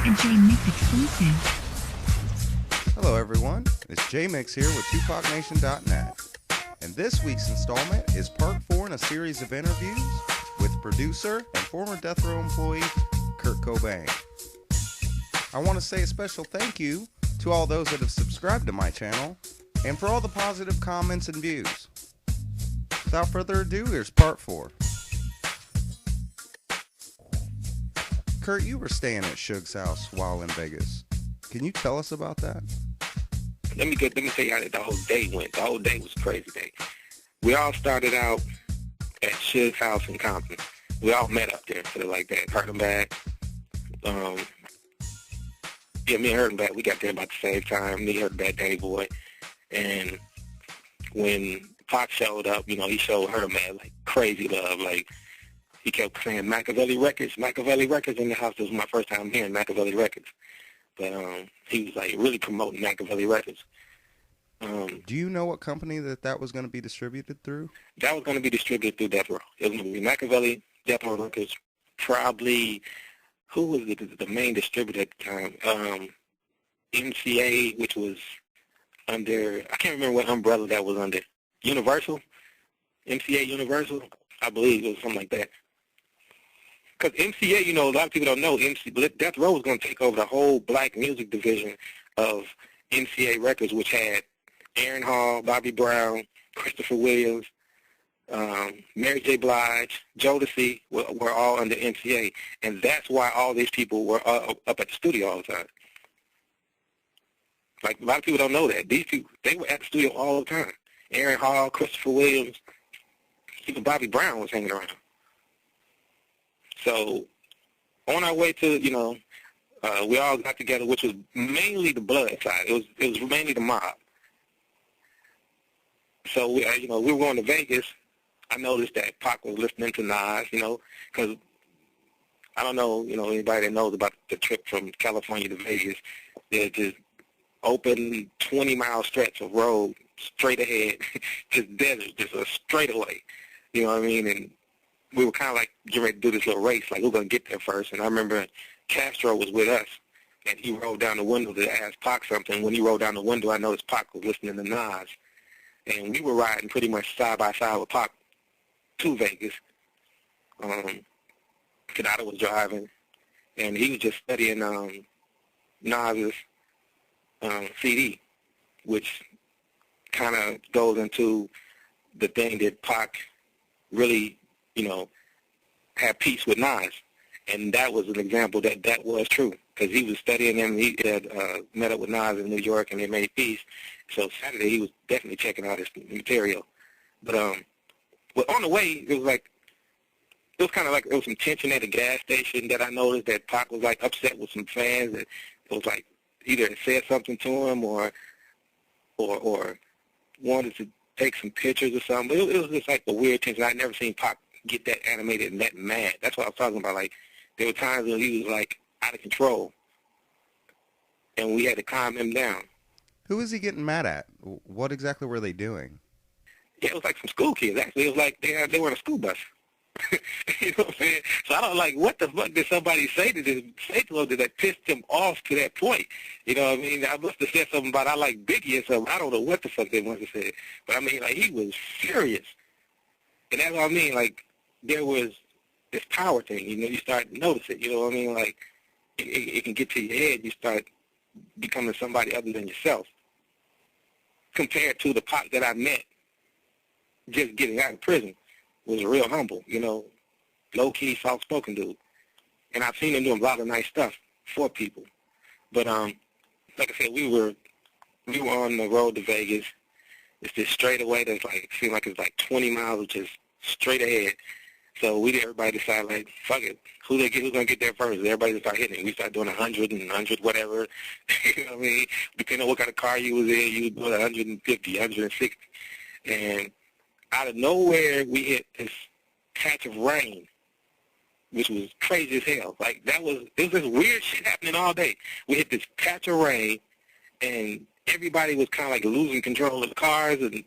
A Jmix exclusive. Hello everyone, it's Jmix here with 2pacnation.net. And this week's installment is part 4 in a series of interviews with producer and former Death Row employee Kurt Kobane. I want to say a special thank you to all those that have subscribed to my channel and for all the positive comments and views. Without further ado, here's part 4. Kurt, you were staying at Suge's house while in Vegas. Can you tell us about that? Let me tell you how the whole day went. The whole day was a crazy day. We all started out at Suge's house in Compton. We all met up there, sort of like that. Heard him back. Me and Heard him back. We got there about the same time. Me, Heard him back, Danny Boy. And when Pac showed up, he showed Heard him back like crazy love. Like, he kept saying Machiavelli Records in the house. This was my first time hearing Machiavelli Records. But he was like really promoting Machiavelli Records. Do you know what company that was going to be distributed through? That was going to be distributed through Death Row. It was going to be Machiavelli, Death Row Records, probably, who was the main distributor at the time? MCA, which was under, I can't remember what umbrella that was under. Universal? MCA Universal? I believe it was something like that. Because MCA, a lot of people don't know, Death Row was going to take over the whole black music division of MCA Records, which had Aaron Hall, Bobby Brown, Christopher Williams, Mary J. Blige, Jodeci were all under MCA. And that's why all these people were up at the studio all the time. Like, a lot of people don't know that. These people, they were at the studio all the time. Aaron Hall, Christopher Williams, even Bobby Brown was hanging around. So, on our way to, we all got together, which was mainly the blood side. It was mainly the mob. So, we were going to Vegas. I noticed that Pac was listening to Nas, because I don't know, anybody that knows about the trip from California to Vegas. There's just open 20-mile stretch of road straight ahead, just desert, just a straightaway. You know what I mean? And we were kind of like getting ready to do this little race, like who's going to get there first. And I remember Castro was with us, and he rolled down the window to ask Pac something. When he rolled down the window, I noticed Pac was listening to Nas. And we were riding pretty much side by side with Pac to Vegas. Kanata was driving, and he was just studying Nas's CD, which kind of goes into the thing that Pac really, had peace with Nas. And that was an example that was true, because he was studying him. He had met up with Nas in New York, and they made peace. So Saturday, he was definitely checking out his material. But on the way, it was kind of like there was some tension at the gas station that I noticed, that Pac was like upset with some fans that it was like either said something to him or wanted to take some pictures or something. But it was just like a weird tension. I'd never seen Pac get that animated and that mad. That's what I was talking about. Like, there were times when he was like out of control, and we had to calm him down. Who was he getting mad at? What exactly were they doing? Yeah, it was like some school kids, actually. It was like they were on a school bus. You know what I'm saying? So I don't like, what the fuck did somebody say to him that pissed him off to that point? You know what I mean? I must have said something about I like Biggie or something. I don't know what the fuck they must have said. But I mean, like, he was furious. And that's what I mean. Like, there was this power thing. You start to notice it. You know what I mean? Like, it can get to your head. You start becoming somebody other than yourself. Compared to the Pac that I met just getting out of prison, was real humble, low-key, soft-spoken dude. And I've seen him do a lot of nice stuff for people. But like I said, we were on the road to Vegas. It's this straightaway that's like, seemed like it's like 20 miles just straight ahead. So everybody decided, like, fuck it, who's going to get there first? Everybody just started hitting it. We started doing 100 whatever. You know what I mean? Depending on what kind of car you was in, you was doing 150, 160. And out of nowhere, we hit this patch of rain, which was crazy as hell. Like, it was this weird shit happening all day. We hit this patch of rain, and everybody was kind of like losing control of the cars, and,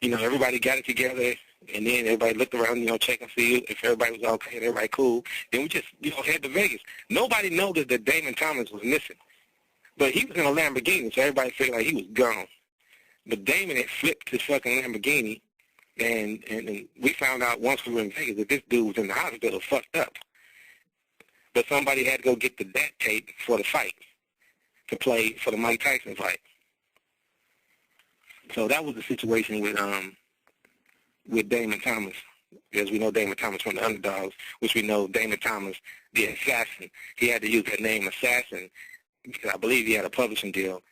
everybody got it together. And then everybody looked around, check and see if everybody was okay and everybody cool. Then we just, head to Vegas. Nobody noticed that Damon Thomas was missing. But he was in a Lamborghini, so everybody figured like he was gone. But Damon had flipped his fucking Lamborghini, and we found out once we were in Vegas that this dude was in the hospital fucked up. But somebody had to go get the DAT tape for the fight, to play for the Mike Tyson fight. So that was the situation with Damon Thomas. As we know, Damon Thomas from the Underdogs, which we know Damon Thomas, the assassin. He had to use that name, Assassin, because I believe he had a publishing deal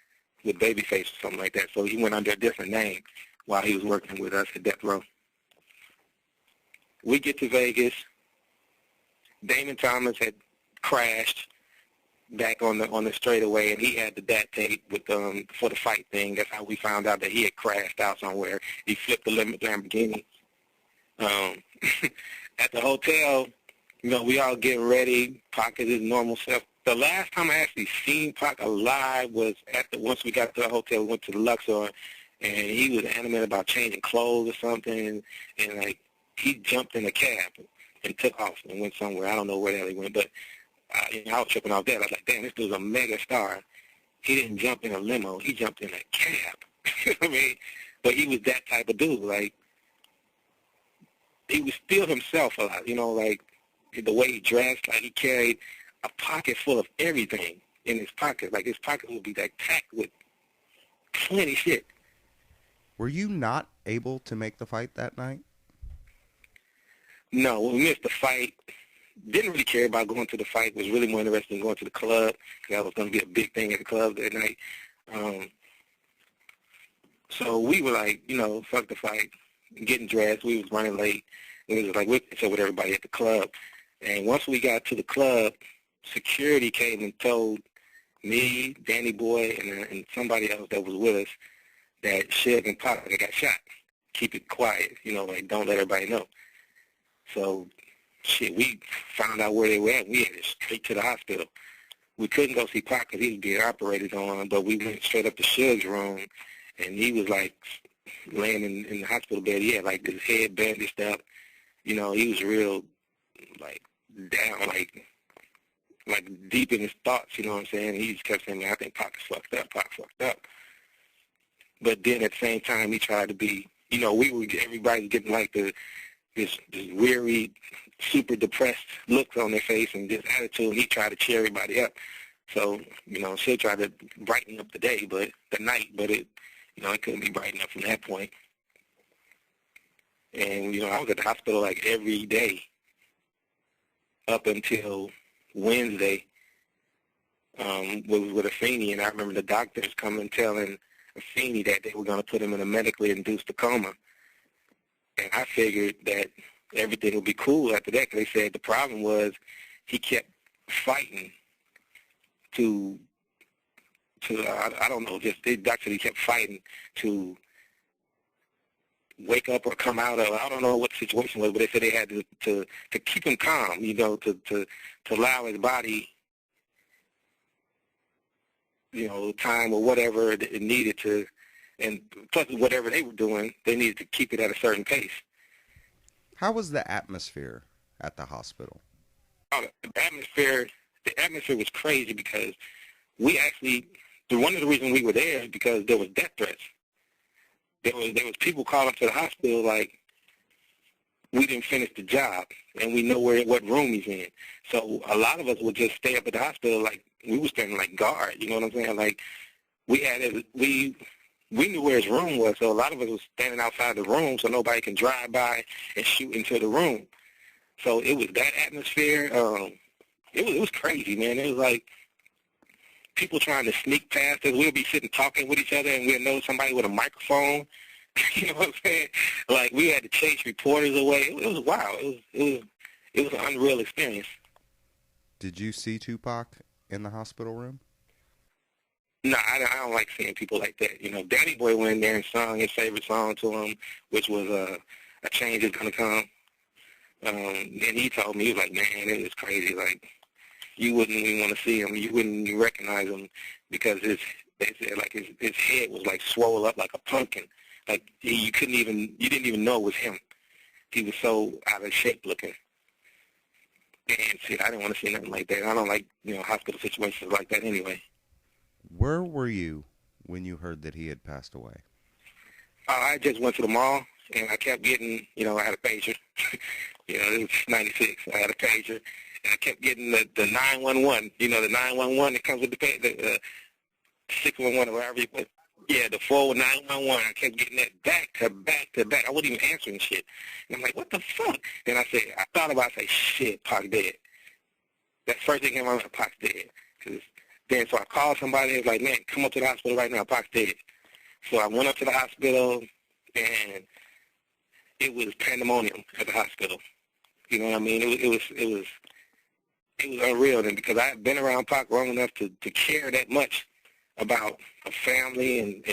with Babyface or something like that. So he went under a different name while he was working with us at Death Row. We get to Vegas. Damon Thomas had crashed back on the straightaway, and he had the DAT tape with for the fight thing. That's how we found out that he had crashed out somewhere. He flipped the Lamborghini. At the hotel, we all getting ready. Pac is his normal self. The last time I actually seen Pac alive was once we got to the hotel, we went to the Luxor, and he was animated about changing clothes or something, and like he jumped in a cab and took off and went somewhere. I don't know where the hell he went, but I was tripping off that. I was like, damn, this dude's a mega star. He didn't jump in a limo. He jumped in a cab. I mean, but he was that type of dude. Like, he was still himself a lot, like the way he dressed, like he carried a pocket full of everything in his pocket. Like his pocket would be like packed with plenty shit. Were you not able to make the fight that night? No, we missed the fight. Didn't really care about going to the fight. Was really more interested in going to the club because that was going to be a big thing at the club that night. So we were like, fuck the fight. Getting dressed. We was running late. We was like with everybody at the club. And once we got to the club, security came and told me, Danny Boy, and somebody else that was with us that Suge and Pac got shot. Keep it quiet, like don't let everybody know. So, shit, we found out where they were at. We headed straight to the hospital. We couldn't go see Pac because he was being operated on, but we went straight up to Suge's room, and he was like laying in the hospital bed. He had like his head bandaged up. He was real like down, like deep in his thoughts, you know what I'm saying? He just kept saying, man, I think Pac is fucked up, Pac fucked up. But then at the same time, he tried to be, everybody was getting like this weary, super depressed looks on their face and this attitude, and he tried to cheer everybody up. So, she'll try to brighten up the night, but it couldn't be brightened up from that point. And, I was at the hospital like every day up until Wednesday with Afeni, and I remember the doctors coming telling Afeni that they were going to put him in a medically induced coma. And I figured that everything would be cool after that because they said the problem was he kept fighting to I don't know, just the doctor, he kept fighting to wake up or come out of, I don't know what the situation was, but they said they had to keep him calm, to allow his body, time or whatever it needed to, and plus whatever they were doing, they needed to keep it at a certain pace. How was the atmosphere at the hospital? Oh, the atmosphere was crazy because we actually, one of the reasons we were there is because there was death threats. There was people calling to the hospital like, we didn't finish the job, and we know what room he's in. So a lot of us would just stay up at the hospital like we were standing like guard. You know what I'm saying? Like we knew where his room was, so a lot of us was standing outside the room so nobody can drive by and shoot into the room. So it was that atmosphere. It was crazy, man. It was like people trying to sneak past us. We'll be sitting talking with each other, and we'll know somebody with a microphone. You know what I'm saying? Like, we had to chase reporters away. It was wild. It was an unreal experience. Did you see Tupac in the hospital room? No, I don't like seeing people like that. Danny Boy went in there and sung his favorite song to him, which was A Change Is Gonna Come. And he told me, he was like, man, it was crazy. Like, you wouldn't even want to see him. You wouldn't even recognize him because they said like his head was like swole up like a pumpkin. Like you didn't even know it was him. he was so out of shape looking. And shit, I didn't want to see nothing like that. I don't like, hospital situations like that anyway. Where were you when you heard that he had passed away? I just went to the mall, and I kept getting, I had a pager. It was 96. I had a pager, and I kept getting the 911, the 911 that comes with the 611 or whatever you put. Yeah, the 4911. I kept getting that back to back to back. I wasn't even answering shit. And I'm like, what the fuck? Then I thought about it, I said, shit, Pac dead. That first thing came out, Pac's dead. So I called somebody, and was like, man, come up to the hospital right now, Pac's dead. So I went up to the hospital, and it was pandemonium at the hospital. You know what I mean? It was unreal then, because I had been around Pac long enough to care that much about a family and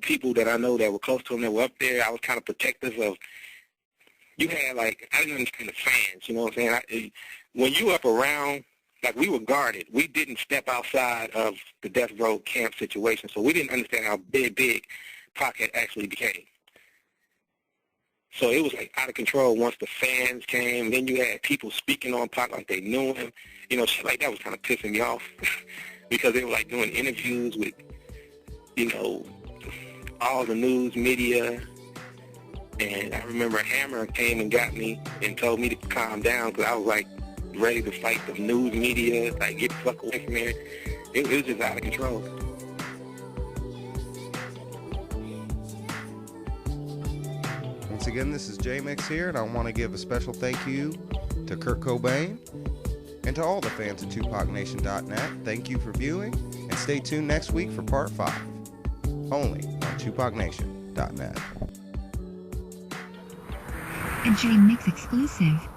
people that I know that were close to him that were up there. I was kind of protective of. You had I didn't understand the fans. You know what I'm saying? When you up around. Like, we were guarded. We didn't step outside of the death row camp situation, so we didn't understand how big Pac had actually became. So it was, out of control once the fans came. Then you had people speaking on Pac like they knew him. Shit like that was kind of pissing me off because they were, doing interviews with, all the news media. And I remember Hammer came and got me and told me to calm down because I was, ready to fight the news media, get the fuck away from there. It was just out of control. Once again, this is Jmix here, and I want to give a special thank you to Kurt Kobane and to all the fans at 2pacnation.net. Thank you for viewing, and stay tuned next week for part 5, only on 2pacnation.net. A Jmix exclusive.